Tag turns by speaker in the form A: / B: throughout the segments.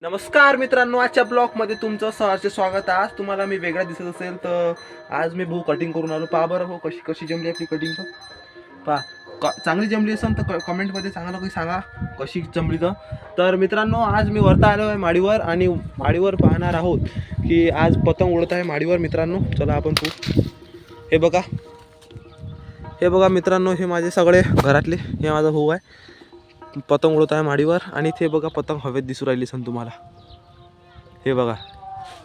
A: नमस्कार मित्रांनो, आजच्या ब्लॉगमध्ये तुमचं सहर्ष स्वागत आहे। आज तुम्हाला मी वेगळा दिसत असेल तर आज मी भाऊ कटिंग करून आलो। पहा बरं भाऊ कशी कशी जमली आपली कटिंग। पहा चांगली जमली असेल तर कमेंटमध्ये चांगलं काही सांगा कशी जमली तर मित्रांनो आज मी वरता आलो आहे माडीवर आणि माडीवर पाहणार आहोत की आज पतंग उडत आहे माडीवर। मित्रांनो चला आपण पाहू। हे बघा मित्रांनो, हे माझे सगळे घरातले, हे माझा भाऊ आहे, पतंग उडत आहे माडीवर। आणि ते बघा पतंग हवेत दिसू राहिली सन तुम्हाला। हे बघा,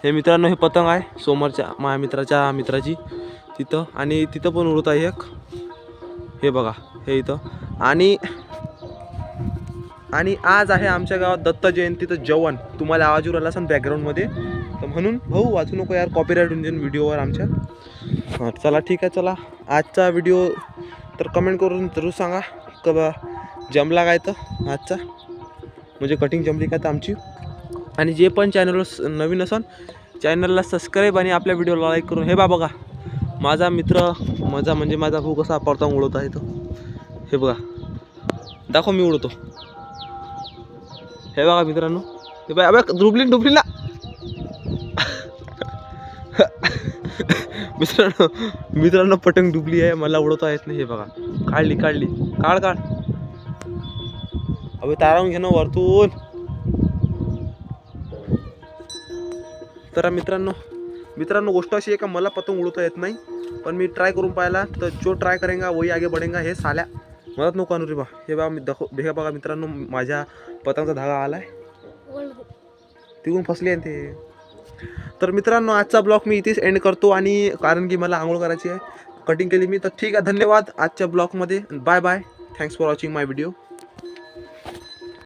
A: हे मित्रांनो हे पतंग आहे समोरच्या माझ्या मित्राच्या मित्राची तिथं, आणि तिथं पण उडत आहे एक। हे बघा हे इथं। आणि आज आहे आमच्या गावात दत्त जयंती, तर जेवण तुम्हाला आवाज येऊ राहिला असेल बॅकग्राऊंडमध्ये, तर म्हणून भाऊ वाचू नको यार, कॉपीराईट होऊन जाईल व्हिडिओवर आमच्या। चला ठीक आहे, चला आजचा व्हिडिओ तर कमेंट करून जरूर सांगा का जमला काय तर आजचा, म्हणजे कटिंग जमली काय तर आमची। आणि जे पण चॅनलवर नवीन असेल चॅनलला सबस्क्राईब आणि आपल्या व्हिडिओला लाईक करून। हे बघा माझा मित्र माझा भाऊ कसा पतंग उडवत आहे तो। हे बघा दाखव मी उडवतो। हे बघा मित्रांनो, हे बघा अबे डुबली ना मित्रांनो पतंग डुबली आहे, मला उडवता येत नाही। हे बघा काढली काढ अबे तारावून घेणं वरतून। तर मित्रांनो गोष्ट अशी आहे का मला पतंग उडवता येत नाही, पण मी ट्राय करून पाहिला तर जो ट्राय करेगा वही आगे बढ़ेगा। हे साल्या मदत नको आणू रे बा। हे बघा हे बघा मित्रांनो, माझ्या पतंगचा धागा आलाय, तिकडून फसली आहे ते। तर मित्रांनो आजचा ब्लॉग मी इथेच एंड करतो, आणि कारण की मला आंघोळ करायची आहे, कटिंग केली मी। तर ठीक आहे, धन्यवाद आजच्या ब्लॉगमध्ये, bye bye, thanks for watching my video.